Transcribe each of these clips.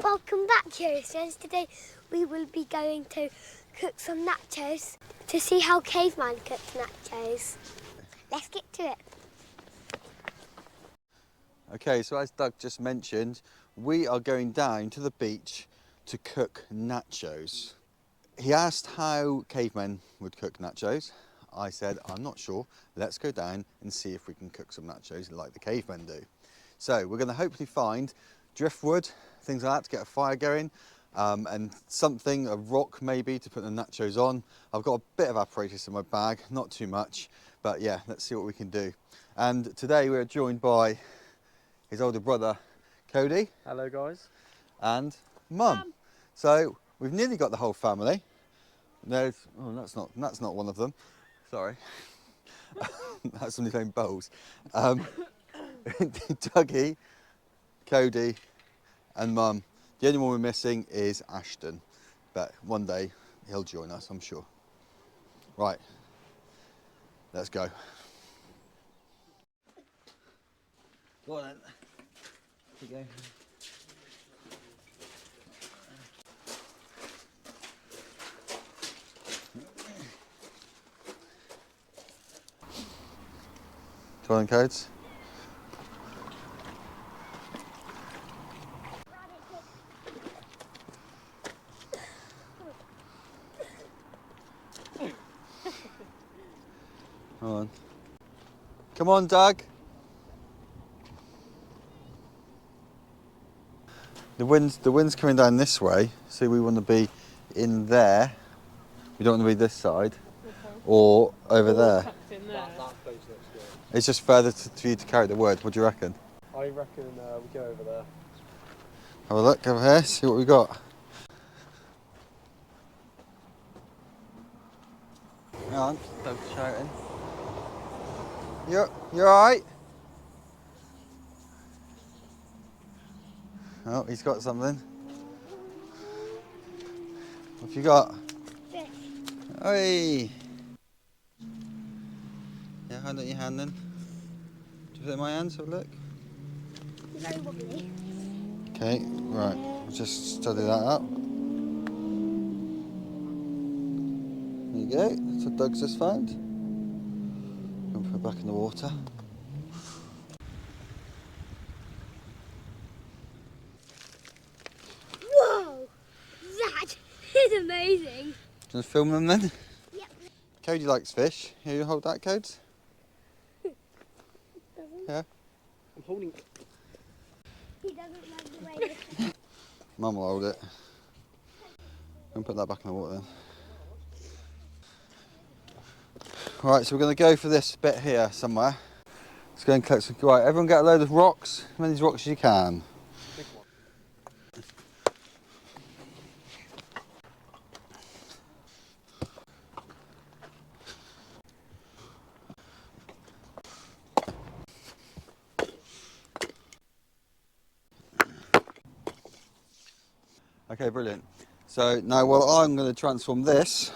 Welcome back, Curious. Today we will be going to cook some nachos to see how Caveman cooks nachos. Let's get to it. Okay, so as Doug just mentioned, we are going down to the beach to cook nachos. He asked how cavemen would cook nachos. I said, I'm not sure. Let's go down and see if we can cook some nachos like the cavemen do. So we're going to hopefully find driftwood, things like that to get a fire going, and something, a rock maybe, to put the nachos on. I've got a bit of apparatus in my bag, not too much, but yeah, let's see what we can do. And today we're joined by his older brother, Cody. Hello, guys. And Mum. So we've nearly got the whole family. There's, oh, that's not one of them. Sorry. That's somebody playing bowls. Dougie, Cody, and Mum. The only one we're missing is Ashton, but one day he'll join us, I'm sure. Right, let's go. Go on then. Here you go. Go on, Codes. Come on. Come on, Doug. The wind's coming down this way, so we want to be in there. We don't want to be this side, or over there. In there. That place looks good. It's just further for you to carry the wood. What do you reckon? I reckon we go over there. Have a look over here, see what we got. Hang on, Doug's shouting. You're alright? Oh, he's got something. What have you got? Fish. Oi! Yeah, hand out your hand then. Do you put it in my hands? Have a look. Very wobbly. Okay, right. We'll just study that out. There you go. That's what Doug's just found. And put it back in the water. Whoa! That is amazing. Do you want to film them then? Yep. Cody likes fish. Here, you hold that, Codes. Yeah. I'm holding. He doesn't like the way Mum will hold it. And put that back in the water then. Right, so we're going to go for this bit here somewhere. Let's go and collect some. Right, everyone get a load of rocks. As many rocks as you can. Big one. Okay, brilliant. So now, well, I'm going to transform this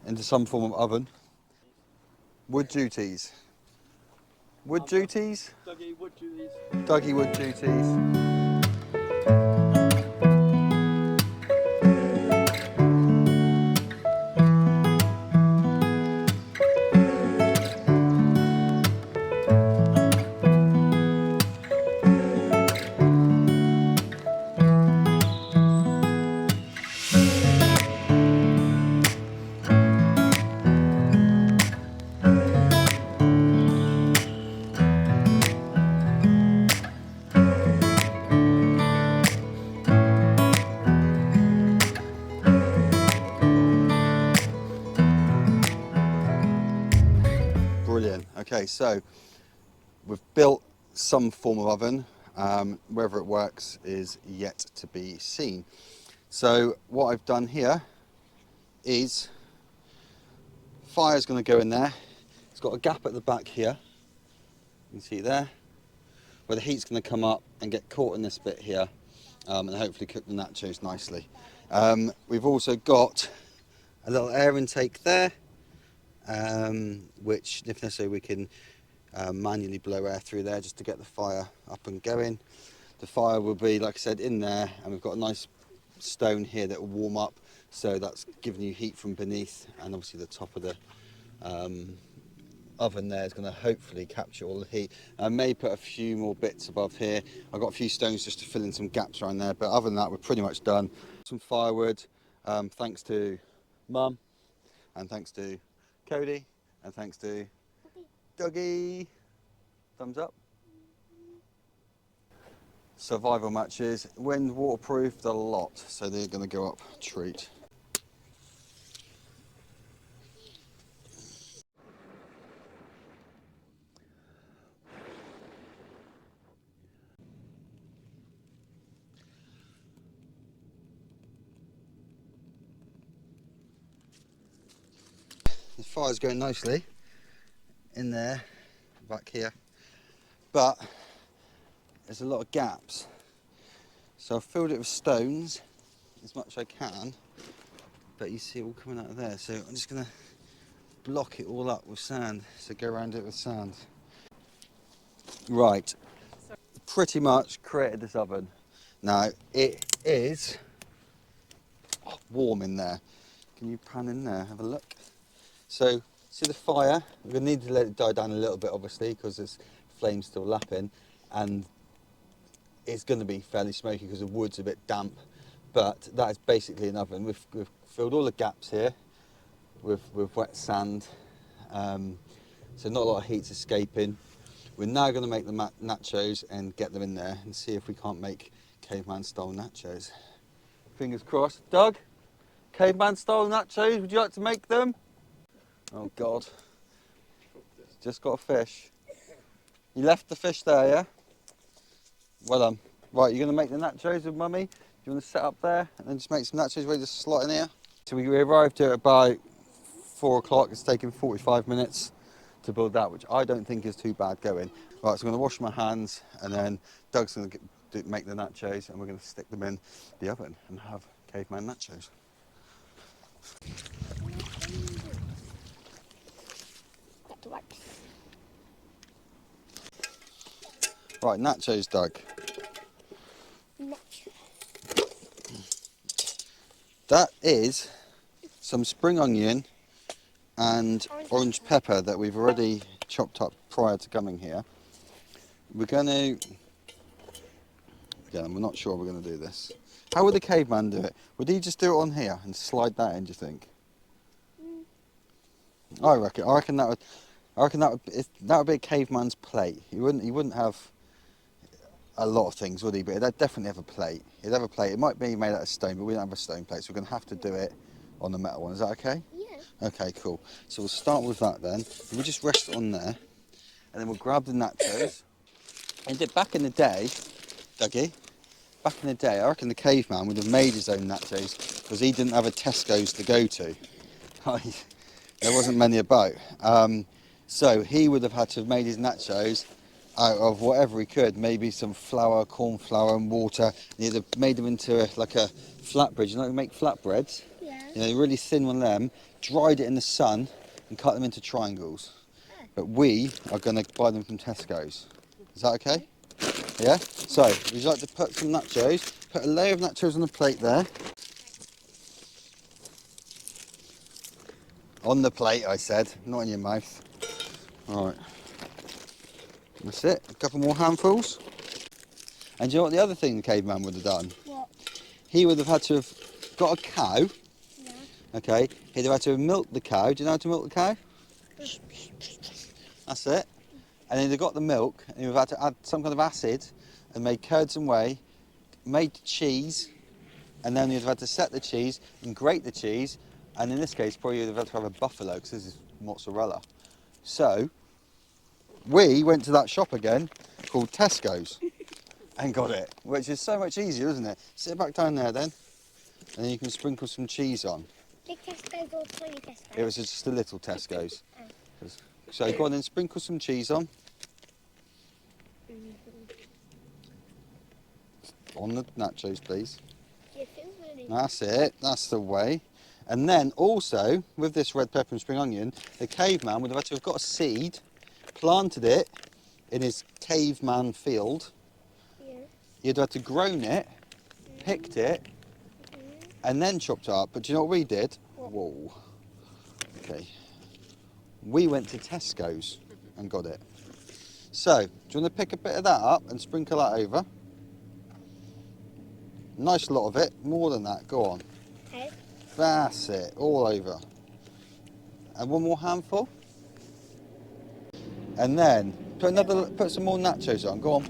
into some form of oven. Wood duties. Wood duties? Dougie, wood duties. Dougie wood duties. Brilliant. Okay, so we've built some form of oven. Whether it works is yet to be seen. So what I've done here is fire's going to go in there. It's got a gap at the back here. You can see there, where the heat's going to come up and get caught in this bit here, and hopefully cook the nachos nicely. We've also got a little air intake there, which if necessary we can manually blow air through there just to get the fire up and going. The fire will be, like I said, in there, and we've got a nice stone here that will warm up, so that's giving you heat from beneath, and obviously the top of the oven there is going to hopefully capture all the heat. I may put a few more bits above here. I've got a few stones just to fill in some gaps around there, but other than that we're pretty much done. Some firewood, thanks to Mum, and thanks to Cody, and thanks to Dougie. Thumbs up. Survival matches, wind waterproofed a lot, so they're going to go up a treat. The fire's going nicely in there, back here, but there's a lot of gaps. So I've filled it with stones as much as I can, but you see it all coming out of there. So I'm just going to block it all up with sand, so go around it with sand. Right, pretty much created this oven. Now it is warm in there. Can you pan in there, have a look? So, see the fire? We're going to need to let it die down a little bit, obviously, because there's flames still lapping, and it's going to be fairly smoky because the wood's a bit damp, but that is basically an oven. We've filled all the gaps here with wet sand, so not a lot of heat's escaping. We're now going to make the nachos and get them in there and see if we can't make caveman style nachos. Fingers crossed. Doug, caveman style nachos, would you like to make them? Oh God, just got a fish. You left the fish there, yeah? Well done. Right, you're going to make the nachos with Mummy. Do you want to set up there and then just make some nachos ready to slot in here? So we arrived here at about 4 o'clock. It's taken 45 minutes to build that, which I don't think is too bad going. Right, so I'm going to wash my hands, and then Doug's going to make the nachos, and we're going to stick them in the oven and have caveman nachos. Right, nachos, Doug. That is some spring onion and orange pepper that we've already chopped up prior to coming here. We're going to, again, we're not sure we're going to do this. How would the caveman do it? Would he just do it on here and slide that in, do you think? I reckon that would be a caveman's plate. He wouldn't have a lot of things, would he? But he'd definitely have a plate. He'd have a plate. It might be made out of stone, but we don't have a stone plate, so we're going to have to do it on the metal one. Is that okay? Yeah. Okay, cool. So we'll start with that then. We'll just rest it on there, and then we'll grab the nachos. And back in the day, Dougie, back in the day, I reckon the caveman would have made his own nachos because he didn't have a Tesco's to go to. There wasn't many about. So he would have had to have made his nachos out of whatever he could, maybe some flour, corn flour and water. And he'd have made them into like a flatbread. You know, we make flatbreads? Yeah. You know, really thin one of them, dried it in the sun and cut them into triangles. But we are going to buy them from Tesco's. Is that okay? Yeah? So, would you like to put some nachos? Put a layer of nachos on the plate there. On the plate, I said, not in your mouth. All right. That's it. A couple more handfuls. And do you know what the other thing the caveman would have done? What? He would have had to have got a cow. Yeah. Okay. He'd have had to have milked the cow. Do you know how to milk the cow? That's it. And he'd have got the milk, and he would have had to add some kind of acid and made curds and whey, made cheese, and then he'd have had to set the cheese and grate the cheese. And in this case, probably you'd have had to have a buffalo because this is mozzarella. So we went to that shop again called Tesco's and got it, which is so much easier, isn't it? Sit back down there then, and then you can sprinkle some cheese on. Big Tesco's or tiny Tesco's? It was just a little Tesco's. So go on and sprinkle some cheese on. On the nachos, please. That's it, that's the way. And then also, with this red pepper and spring onion, the caveman would have had to have got a seed, planted it in his caveman field, you'd have to grown it, picked it, and then chopped it up. But do you know what we did? Whoa. Okay. We went to Tesco's and got it. So, do you want to pick a bit of that up and sprinkle that over? Nice lot of it, more than that, go on. Okay. That's it, all over. And one more handful. And then put some more nachos on, go on.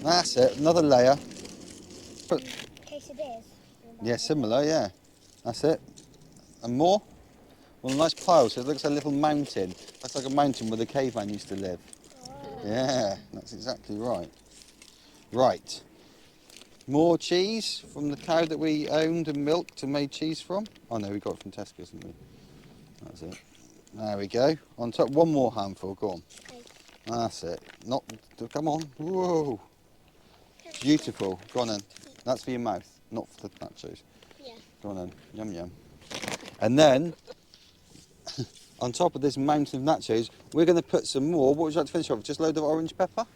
That's it, another layer. Put, Quesadillas. yeah, similar, yeah. That's it. And more. Well, a nice pile, so it looks like a little mountain. That's like a mountain where the caveman used to live. Oh. Yeah, that's exactly right. Right. More cheese from the cow that we owned and milked and made cheese from. Oh no, we got it from Tesco's, didn't we? That's it. There we go. On top, one more handful, go on. Okay. That's it. Not, come on. Whoa. Beautiful. Go on then. That's for your mouth, not for the nachos. Yeah. Go on then. Yum yum. And then, on top of this mountain of nachos, we're going to put some more. What would you like to finish off with? Just a load of orange pepper?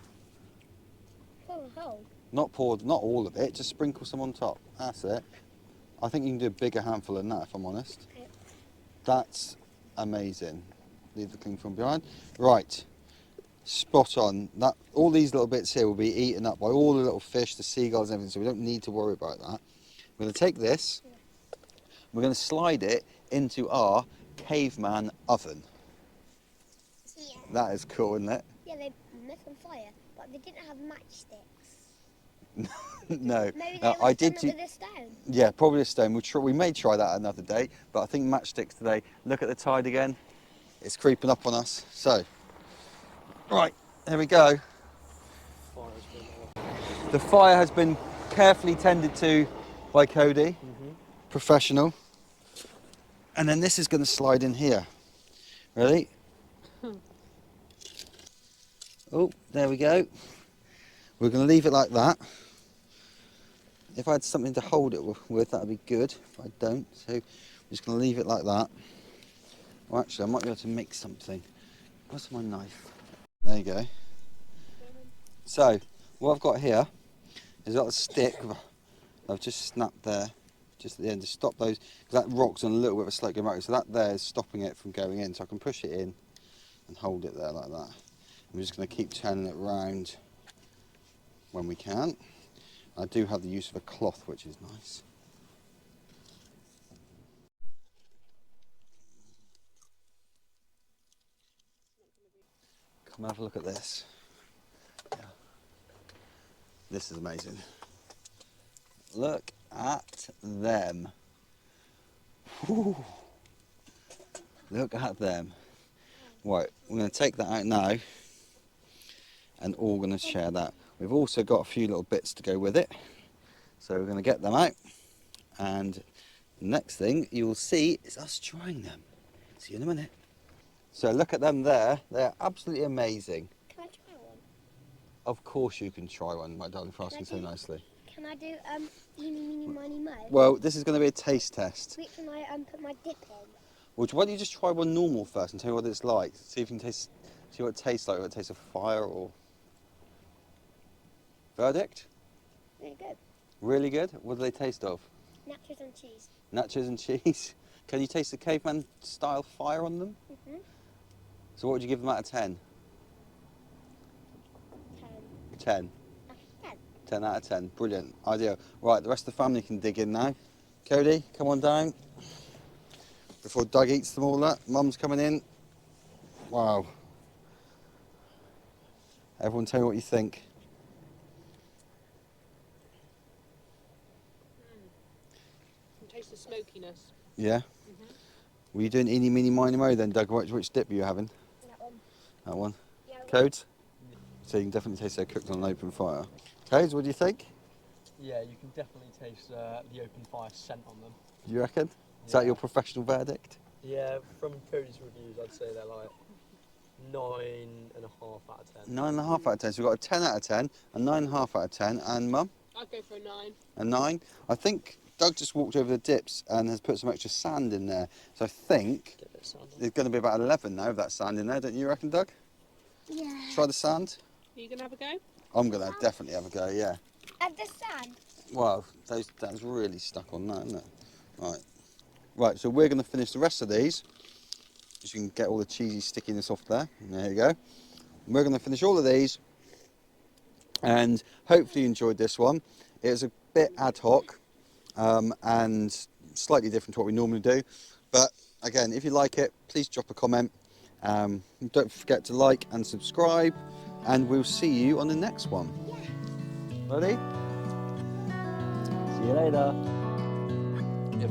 Oh. Not poured, not all of it, just sprinkle some on top. That's it. I think you can do a bigger handful than that, if I'm honest. Okay. That's amazing. Leave the cling film behind. Right, spot on. That all these little bits here will be eaten up by all the little fish, the seagulls and everything, so we don't need to worry about that. We're going to take this, we're going to slide it into our caveman oven. Yeah. That is cool, isn't it? Yeah, they met on fire, but they didn't have matchsticks. No, Maybe they I did. with a stone. Yeah, probably a stone. We may try that another day, but I think matchsticks today. Look at the tide again. It's creeping up on us. So, right, here we go. The fire has been carefully tended to by Cody, professional. And then this is going to slide in here. Ready? Oh, there we go. We're going to leave it like that. If I had something to hold it with, that would be good. If I don't, so I'm just going to leave it like that. Well, actually, I might be able to make something. Where's my knife? There you go. So, what I've got here is a stick I've just snapped there, just at the end to stop those, because that rock's on a little bit of a slope going back, so that there is stopping it from going in, so I can push it in and hold it there like that. I'm just going to keep turning it round when we can. I do have the use of a cloth, which is nice. Come have a look at this. Yeah. This is amazing. Look at them. Whew. Look at them. Right, we're going to take that out now and all going to share that. We've also got a few little bits to go with it. So we're going to get them out, and the next thing you will see is us trying them. See you in a minute. So look at them there. They're absolutely amazing. Can I try one? Of course you can try one, my darling, for asking so nicely. Can I do eeny, meeny, miny, mo? Well, this is going to be a taste test. Which can I put my dip in? Well, why don't you just try one normal first and tell me what it's like. See if you can taste, see what it tastes like, whether it tastes of fire or... Verdict? Really good. Really good? What do they taste of? Nachos and cheese. Nachos and cheese. Can you taste the caveman style fire on them? Mm-hmm. So what would you give them out of 10? 10. 10. 10. 10 out of 10. Brilliant. Ideal. Right, the rest of the family can dig in now. Cody, come on down. Before Doug eats them all up. Mum's coming in. Wow. Everyone tell me what you think. Taste the smokiness. Yeah? Were you doing eeny, meeny, miny, mo then, Doug? Which dip are you having? That one. That one? Yeah, Codes? So you can definitely taste they're cooked on an open fire. Codes, what do you think? Yeah, you can definitely taste the open fire scent on them. Do you reckon? Is that your professional verdict? Yeah, from Cody's reviews, I'd say they're like 9.5 out of 10. 9.5 out of 10. So we've got a 10 out of 10, a 9.5 out of 10, and Mum? I'd go for a 9. A 9. I think Doug just walked over the dips and has put some extra sand in there. So I think Get a bit of sand on. there's going to be about 11 now of that sand in there, don't you reckon, Doug? Yeah. Try the sand? Are you going to have a go? I'm going to definitely have a go, yeah. At the sand. Wow, that's really stuck on that, isn't it? Right. Right, so we're going to finish the rest of these. Just so you can get all the cheesy stickiness off there. There you go. We're going to finish all of these. And hopefully you enjoyed this one. It was a bit ad hoc and slightly different to what we normally do. But again, if you like it, please drop a comment. Don't forget to like and subscribe. And we'll see you on the next one. Ready? See you later. Yep.